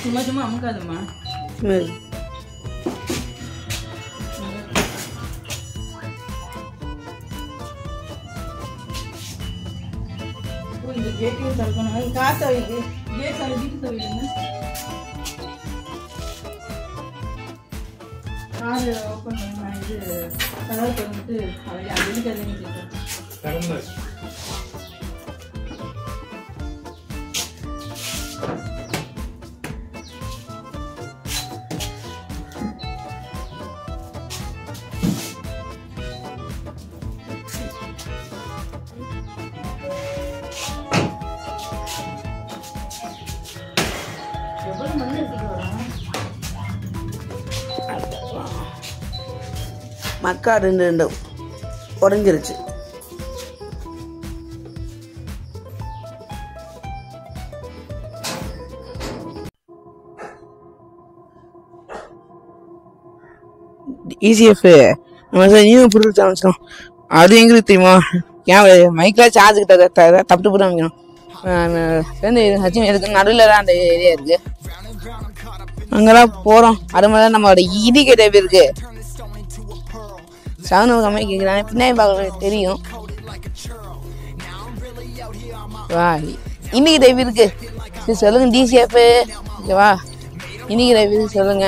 சும்மா சும்மா அமுக்காதம்மா. இந்த கேட்டையும் தடுக்கணும். காசு ஆகுது. கேட் வீட்டு தவிடுங்க. கார் ஓப்பன் பண்ணி நான் இது கதவை திறந்துட்டு அதை அதுக்கு அதுன்னு கேட்குறேன். மக்கா ரெண்டு உடஞ்சிருச்சு. ECF நம்ம நியூ ப்ரொடக்ட் ஆரம்பிச்சிடும். அது எங்களுக்கு தெரியுமா? ஏன் மைக்கில் சார்ஜ் கிட்ட தப்பு போட்டு அமைக்கணும். எதுக்கு நடுவில் தான் அந்த ஏரியா இருக்கு. அங்கெல்லாம் போகிறோம். அது மாதிரி தான் நம்மளோட இண்டிகேட்டர் இருக்கு. சவுண்ட் கம்மியாக கேட்குறாங்க. பின்னாடி பார்க்க தெரியும். வா இன்னைக்கு டைப் இருக்கு. சரி சொல்லுங்க DCF. ஓகேவா இன்னைக்கு டைப் இருக்கு சொல்லுங்க.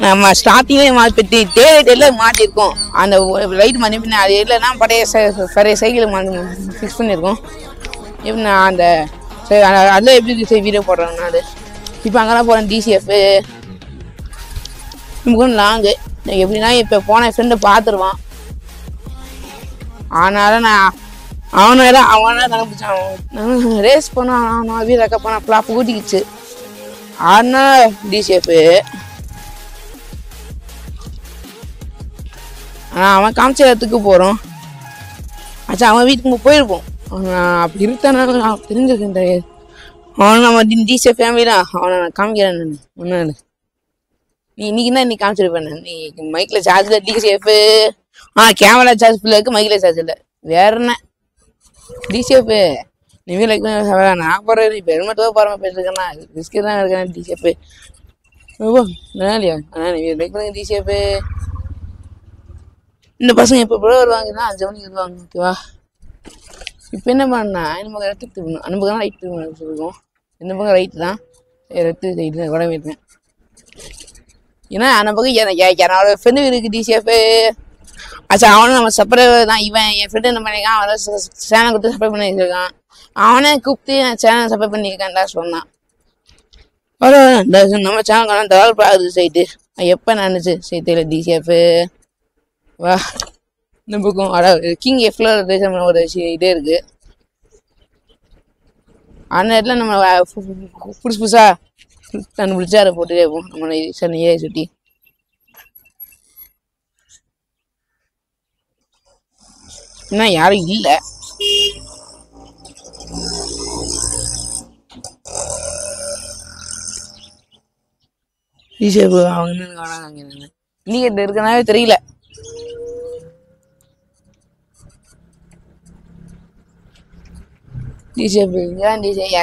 நம்ம ஸ்டார்டிங்கே மாற்றி டேல மாட்டியிருக்கோம். அந்த லைட் மாற்றி பின்ன அது இல்லைன்னா பழைய சைக்கிள் மாற்றி ஃபிக்ஸ் பண்ணியிருக்கோம். இப்போ நான் அந்த அதில் எப்படி வீடியோ போடுறாங்க. அது இப்போ அங்கெல்லாம் போகிறேன். DCF நமக்கு லாங்கு. எப்படின்னா இப்போ போன ஃப்ரெண்டை பார்த்துருவான். அதனால நான் அவனை கண்டுபிடிச்சான். ரேஸ் பண்ணான். அவன் வீரக்க போனான். ஃப்ளாப் ஊட்டிக்கிச்சு. அதனால DCF ஆனால் அவன் காமிச்ச இடத்துக்கு போகிறோம். ஆச்சா அவன் வீட்டுக்கு போயிருப்போம். அப்படி இருக்கானால நான் தெரிஞ்சிருக்கேன் தெரியாது. அவனை நம்ம DCF ஃபேமிலி தான். அவனை நான் காமிக்கிறேன். நான் ஒன்று நீ இன்னைக்குன்னா இன்னைக்கு காமிச்சிருப்பேன். நீ மைக்கில் சார்ஜ் இல்லை. DCF கேமரா சார்ஜ் ஃபுல்லாக இருக்குது. மைக்கில் சார்ஜ் இல்லை. வேற என்ன DCF நீ வீட்டில் நான் போகிறேன். இப்போ ஹெல்மெட் தான் போகிற போயிட்டு இருக்கேன்னா ரிஸ்க்கு தான் இருக்கேன். DCF ஓ இல்லையா DCF இந்த பசங்க இப்போ கூட வருவாங்கன்னா 5 மணிக்கு வருவாங்க. ஓகேவா இப்போ என்ன பண்ணா இந்த பக்கம் இடத்துக்கு திரும்பணும். அந்த பக்கம் ரைட் திரும்பணும் சொல்லுவோம். இந்த பக்கம் ரைட்டு தான் ரெட்டு ரைட்டு தான் உடம்பு இருக்கேன். ஏன்னா அந்த பக்கம் என்னோட ஃப்ரெண்டு இருக்குது DCF. ஆச்சா அவனும் நம்ம சப்ஸ்கிரைபர் தான். இவன் என் ஃப்ரெண்டு என்ன பண்ணியிருக்கான். அவனை சேனல் கொடுத்து சப்ஸ்கிரைப் பண்ணி வச்சிருக்கான். அவனே கூப்பிட்டு நான் சேனல் சப்ஸ்கிரைப் பண்ணியிருக்கேன் தான் சொன்னான். நம்ம சேனல் டெவலப் ஆகுது சைட்டு. எப்போ நினச்சி சைட்டில் DCF வா இந்த பக்கம் கிங் Fல ஒரு இதே இருக்குது. அந்த இடத்துல நம்ம புதுசாக கண்டுபிடிச்சா அதை போட்டுட்டே இருப்போம். நம்ம சனியே சுற்றி இன்னும் யாரும் இல்லை. DCF அவங்க இன்னைக்கு இருக்கனாவே தெரியல. DCF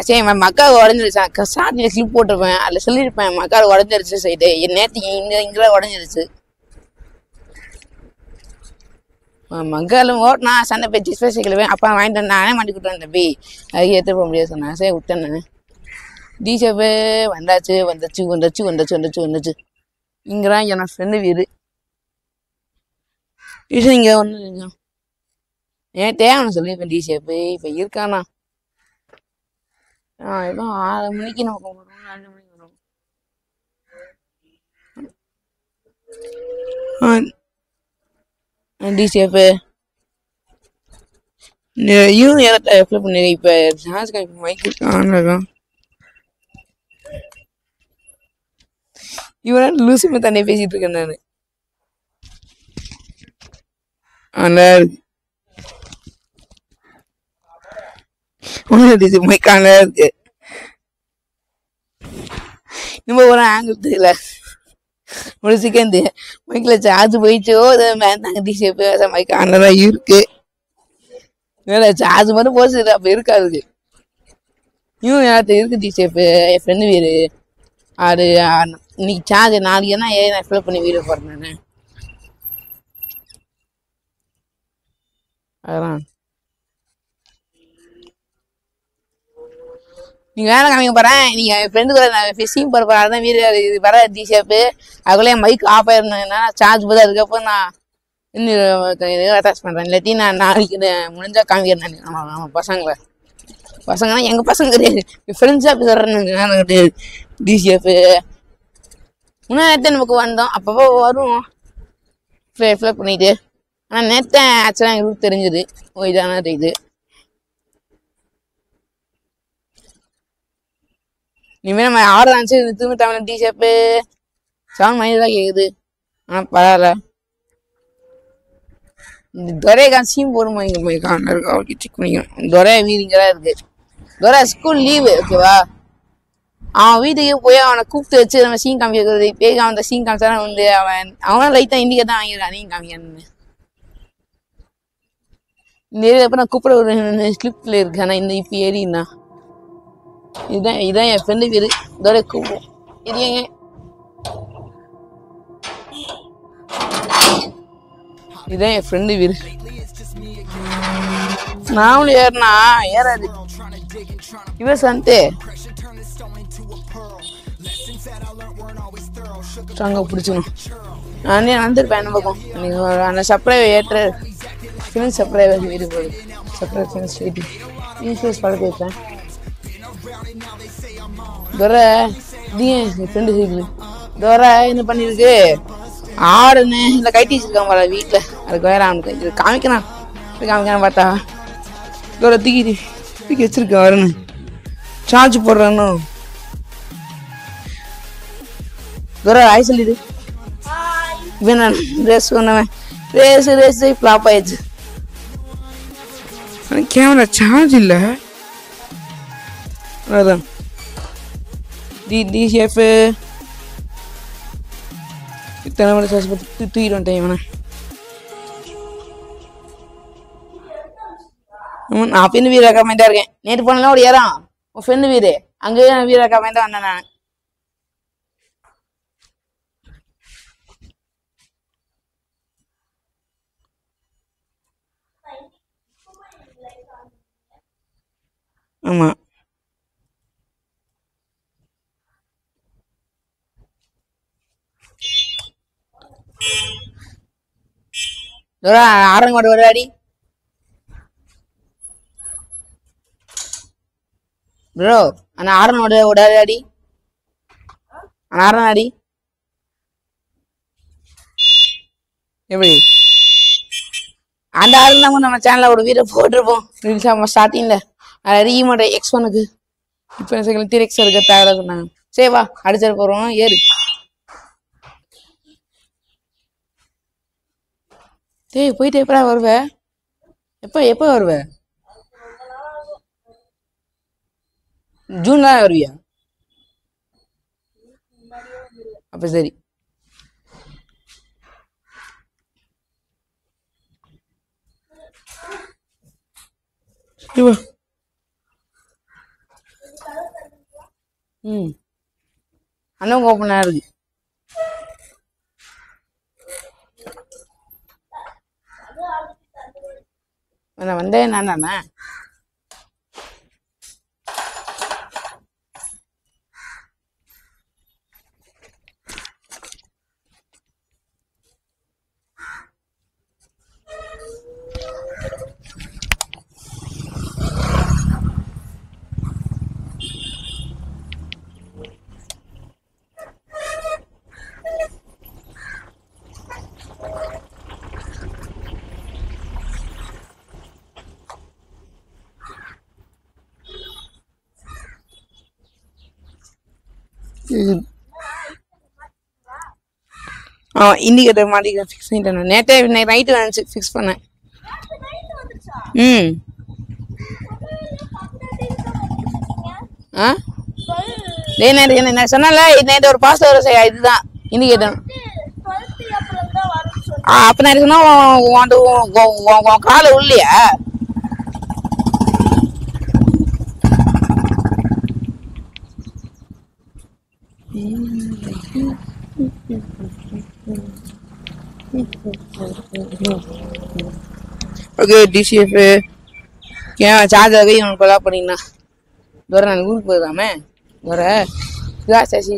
சரி மக்காவுக்கு உடஞ்சிருச்சான். ஸ்டார்டிங்கில் ஸ்லிப் போட்டிருப்பேன். அதில் சொல்லியிருப்பேன் மக்காவுக்கு உடஞ்சிருச்சு சைடு. நேற்று இங்கே உடஞ்சிருச்சு. மக்காலும் ஓட்டினா சண்டை போய் டிஸ்பிளே சைக்கிள் அப்பா வாங்கிட்டு வந்தேன். நானே மாட்டி கொடுத்தேன். தம்பி அதுக்கு எடுத்து போக முடியாது சொன்னேன். சரி விட்டேன் நான். DCF வந்துச்சு. இங்கேதான் என்னோட ஃப்ரெண்டு வீடு. இங்கே ஒன்று நேற்றே அவனை சொல்லியிருப்பேன். DCF இப்போ இருக்கானா ஏதோ 6 மணிக்கு நம்ம போகிறோம். 4 மணிக்கு வரும். DCF அப்ளை பண்ணி இப்போ சார்ஜ் மைக்கு ஆன்லாம் இவன் லூசுமே தண்ணியை பேசிட்டு இருக்கேன் நான். நல்லா இருக்கு. மைக்கான இருக்கு. நம்ம ஒரு ஆங்கிள் தெரியல. ஒரு செகண்ட் மைக்கில் சார்ஜ் போயிடுச்சோ நாங்கள் DCF மைக் ஆனதான் இருக்கு. சார்ஜ் மட்டும் போச்சு. அப்போ இருக்காது. இன்னும் நேரத்துக்கு இருக்கு டிசேப்பு என் ஃப்ரெண்டு வீடு அது இன்னைக்கு சார்ஜ் நாளைக்கு என்ன நான் ஃபில் பண்ணி வீடியோ போடுறேன் நான். அதெல்லாம் நீங்க வேலை காமிக்க போறேன். நீங்க என் ஃப்ரெண்டு கூட நான் ஃபிஷிங் போற போறேன். அதான் வீடியோ இது வர டிஷேப்பு அதுக்குள்ளே என் மைக் ஆஃப் ஆயிருந்தேன்னா சார்ஜ் போதும். அதுக்கப்புறம் நான் இன்னும் அட்டாச் பண்றேன். இல்லாட்டி நான் நாளைக்கு முடிஞ்சா காமிக்கிறேன். ஆமாம் பசங்கன்னா எங்க பசங்க கிடையாது, என் ஃப்ரெண்ட்ஸா பேசுறேன் கிடையாது. டிசிஎஃப் முன்னாடி நமக்கு வந்தோம் அப்பப்போ வரும் ஃபில் பண்ணிட்டு. ஆனால் நேற்று ஆக்சுவலாக எங்களுக்கு தெரிஞ்சுது இதான இது. இனிமேல் நம்ம ஆர்டர் ஆச்சு திரும்ப தமிழ் டிஷேப்பு 7 மணி தான் கேட்குது. ஆனால் பரவாயில்ல. இந்த துரை காட்சியும் போடுமா இங்கே போய் இருக்கா அவருக்கு செக் பண்ணிக்கணும். துரை வீடுங்கதான் இருக்கு. துரை ஸ்கூல் லீவு ஓகேவா. அவன் வீட்டுக்கு போய் அவனை கூப்பிட்டு வச்சு நம்ம சீன் காமிக்கிறது. பேக அவன் சீன் காமிச்சானா வந்து அவனும் லைட்டாக இண்டிகேட் தான் வாங்கியிருக்கான். நீங்க காமிக்கணும்னு இந்த ஏரியா எப்போ நான் கூப்பிட ஒரு ஸ்லிப்ல இருக்கு. ஆனால் இந்த இப்போ ஏரின்னா இதுதான் என் ஃப்ரெண்டு வீடு. இதோட கூப்பிடும் ஏரியாங்க. இதுதான் என் ஃப்ரெண்டு வீடு. நாமளும் ஏறினா ஏறாது. இவன் சந்தே ஸ்ட்ராங்கா பிடிச்சிக்கணும். நானே நடந்துருப்பேன் என்ன பக்கம். நீங்கள் அந்த சப்ளை ஏற்ற ஃபிலிம் சப்ளை வீடு போகுது. சப்ளை ஃபிலிம்ஸ் வீட்டு இன்ஃபேஸ் பழக்க வைப்பேன். துரை இது என் ஃப்ரெண்டு சைக்கிள். துரை என்ன பண்ணிருக்கு ஆடுன்னு இல்லை கைட்டி வச்சிருக்கான் போல வீட்டில். அதுக்கு வேற அவனுக்கு இது காமிக்கிறான் பார்த்தா துரை தூக்கி வச்சிருக்கேன் வரணும் சார்ஜ் போடுறானோ. துரை ஆய் சொல்லிடு. இவன் நான் ரேஸ் பண்ணவன் ரேஸ் ஃப்ளாப் ஆயிடுச்சு. கேமரா சார்ஜ் இல்லை. அதான் டிசிஎஃப் இத்தனை மணி சார்ஜ் போட்டு தூக்கிட்டு வந்துட்டேன் இவனை. நான் அப்போ வீர கமெண்டா இருக்கேன். நேற்று போனாலும் ஒரு ஏறான் உன் ஃப்ரெண்டு வீடு. அங்கேயும் வீர கமெண்டா வந்தேன் நான். ஆமா ஆரங்க ஒரு அடி ப்ரோ. அந்த ஆரனோட ஒரு அடி ஆரன் அடி எப்படி அந்த ஆறு தான் நம்ம சேனல்ல ஒரு வீடியோ போட்டிருப்போம் ஸ்டார்டிங்ல. ரீமோட X1க்கு இப்போ T-Rex இருக்க தேவை சொன்னாங்க. சரி வா அடிச்சிட்டு போறோம் ஏறு. டேய் போயிட்டு எப்படா வருவ? எப்போ வருவ? ஜூன் தான் வருவியா? அப்ப சரி. அண்ணன் ஓப்பனா இருக்கு. நான் வந்தேன் நான் தானே. இண்டிகேட்டர் மாட்டிக்கிறேன் ஃபிக்ஸ் பண்ணிட்டேன். நேற்றே நைட்டு வந்துச்சு ஃபிக்ஸ் பண்ணேன். நேற்று என்ன சொன்னால நேற்று ஒரு பாஸ்ட் வர செய்ய இதுதான் இண்டிகேட்டர். அப்போ நான் சொன்னா காலை உள்ளியா ஓகே டிசிஎஃப் ஏன் சார்ஜர் கை உனக்கு கொலா பண்ணிங்கண்ணா தூரம் நான் ஊருக்கு போயிருக்காமே தூர இதான் சசி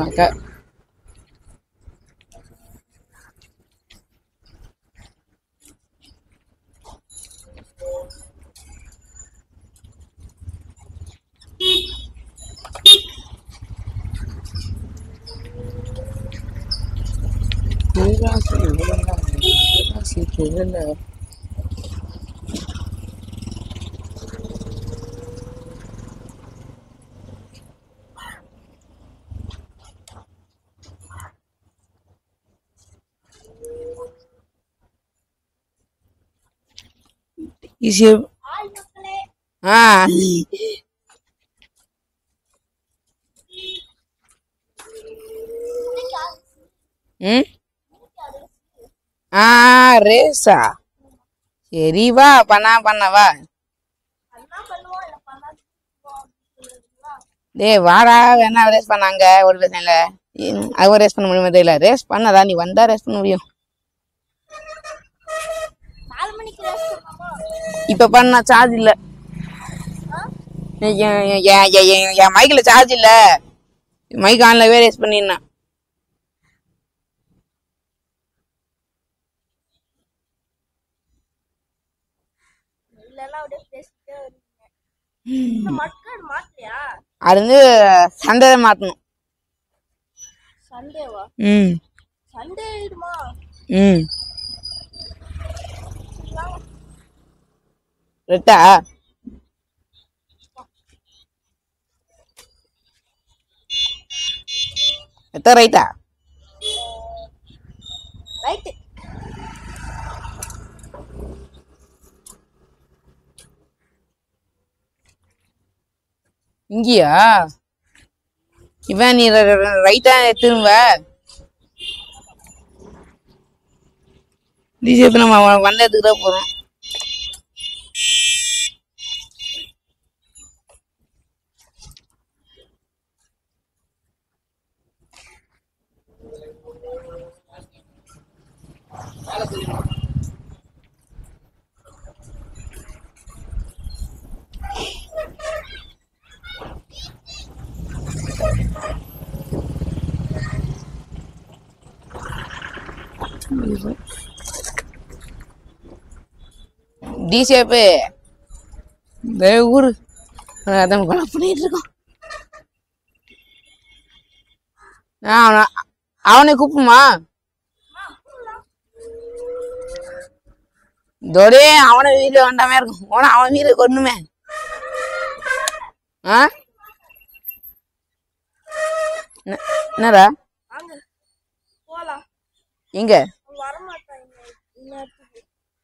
அக்கா ஈஸியா ஆ ம் ஆ ரேஸா சரி வா பண்ணவா டேய் வாடா வேணா ரேஸ் பண்ணாங்க ஒரு பிரச்சனை இல்லை அது ரேஸ் பண்ண முடியுமா தெரியல ரேஸ் பண்ணதா நீ வந்தா ரேஸ் பண்ண முடியும் இப்ப பண்ண சார்ஜ் இல்ல என் மைக்ல சார்ஜ் இல்ல மைக் ஆன்லவே ரேஸ் பண்ணிருந்தேன் அது வந்து சண்டே மாத்தணும் ம் ம் ரெட்டா எத்தனை ரைட்டா இங்கயா இவன் நீ ரைட்டா திரும்ப டிஜிபி நம்ம வந்ததுக்கு தான் போறோம் டிசேப்பு ஊரு அதான் கொலை பண்ணிட்டு இருக்கோம் அவனை கூப்பிடுமா தோடே அவனை வீடு வேண்டாமே இருக்கும் போனா அவன் வீடு கொண்டுமே ஆ என்னடா எங்க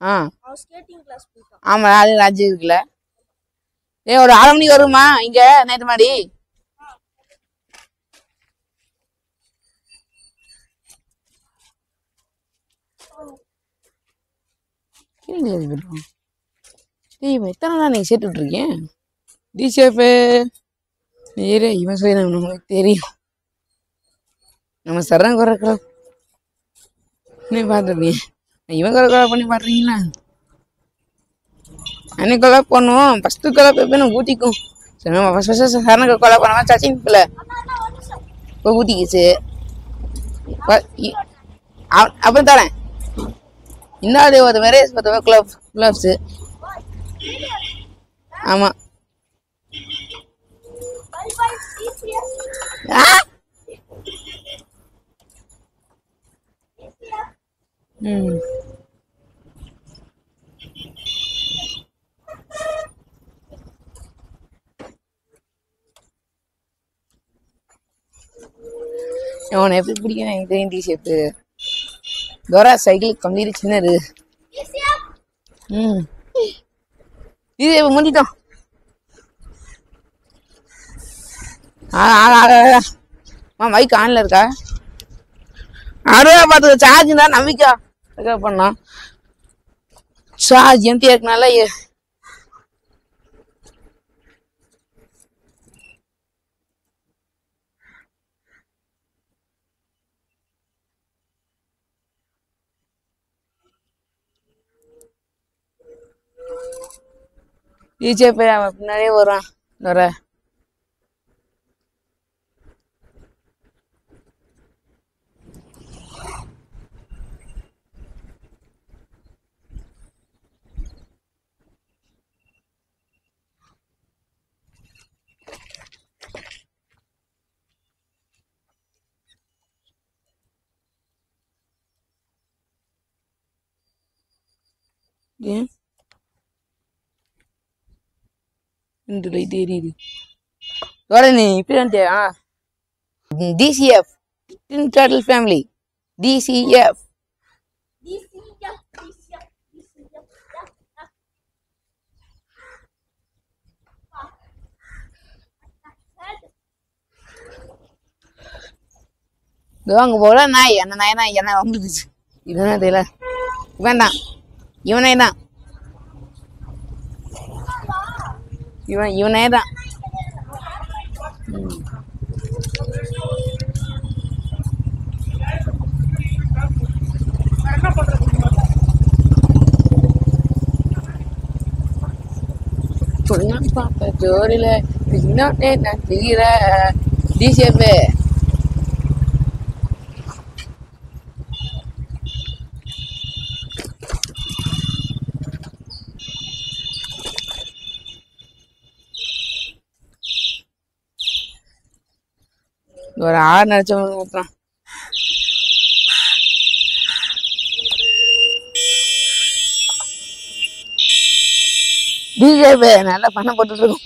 ஆ ஆமா அது ராஜ்யம் இருக்குல்ல ஒரு 6 மணிக்கு வருமா இங்க நேற்று மாடி எத்தனை நாள் நீங்க சேர்த்து விட்டுருக்கேன் டிசேஃபு நேரே இவன் சொல்லி நம்மளுக்கு தெரியும் நம்ம சரண் குறைக்கிற பண்ணி பார்த்துருக்கேன் இவன் கொலை பண்ணி பாடுறீங்களா அன்னைக்கு கொலை பண்ணுவோம் ஃபஸ்ட்டு கொலை போய் நம்ம ஊற்றிக்கும் சரி நம்ம ஃபஸ்ட் சரணை கொலை பண்ணாம சச்சின் பிள்ளை இப்போ ஊற்றிக்கிச்சு அப்புறம் தரேன் இன்னாடி ஒரு மேரேஜ் பார்த்தவ கிளப்ஸு ஆமாம் ம் அவனை எப்படி பிடிக்கும் எனக்கு தெரியும் டிஷர்ட்டு தோரா சைக்கிள் கம்பீரி சின்னது ம் இது இப்போ முடிட்டோம் மைக் ஆன்ல இருக்கா அறுபா பார்த்து சார்ஜ் தான் நம்பிக்கை பண்ணா சார்ஜ் எம்டியா இருக்கனால டிஜே போய் அவன் பின்னாடியே வருவான் வர. ஏன் இந்த லைட் எரியுது? நீ இப்படி வந்துட்டியா? DCF turtle family. டிசிஎஃப் அங்க போல நாய். அந்த நாய் தான் என்ன வந்துடுச்சு. இதுனா தெரியல. வேண்டாம், இவனே தான். இவனே தான். பாப்பா ஜோடியில இன்னொன்னே நான் செய்கிற டிசிஎஃப். ஒரு ஆறு நினைச்சவங்க டிஜே நல்லா பண்ண போட்டுட்டு இருக்கும்.